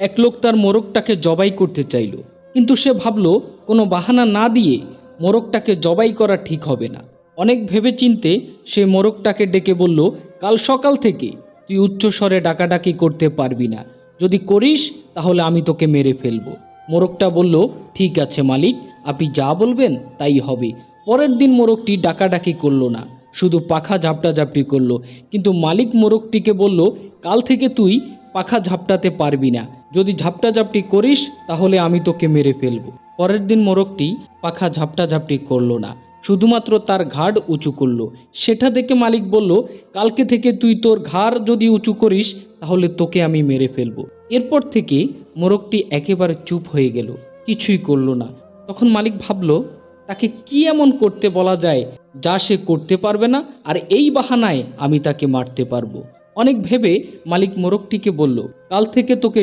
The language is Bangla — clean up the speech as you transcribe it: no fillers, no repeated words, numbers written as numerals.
এক লোক তার মোরগটাকে জবাই করতে চাইল, কিন্তু সে ভাবল কোনো বাহানা না দিয়ে মোরগটাকে জবাই করা ঠিক হবে না। অনেক ভেবেচিন্তে সে মোরগটাকে ডেকে বলল, কাল সকাল থেকে তুই উচ্চস্বরে ডাকাডাকি করতে পারবি না, যদি করিস তাহলে আমি তোকে মেরে ফেলবো। মোরগটা বলল, ঠিক আছে মালিক, আপনি যা বলবেন তাই হবে। পরের দিন মোরগটি ডাকাডাকি করলো না, শুধু পাখা ঝাপটাঝাপটি করলো। কিন্তু মালিক মোরগটিকে বলল, কাল থেকে তুই পাখা ঝাপটাতে পারবি না, যদি ঝাপটাঝাপটি করিস তাহলে আমি তোকে মেরে ফেলবো। পরের দিন মোরগটি পাখা ঝাপটাঝাপটি করলো না, শুধুমাত্র তার ঘাড় উঁচু করলো। সেটা দেখে মালিক বলল, কালকে থেকে তুই তোর ঘাড় যদি উঁচু করিস তাহলে তোকে আমি মেরে ফেলবো। এরপর থেকে মোরগটি একেবারে চুপ হয়ে গেল, কিছুই করলো না। তখন মালিক ভাবলো, তাকে কি এমন করতে বলা যায় যা সে করতে পারবে না, আর এই বাহানায় আমি তাকে মারতে পারবো। অনেক ভেবে মালিক মোরগটিকে বলল, কাল থেকে তোকে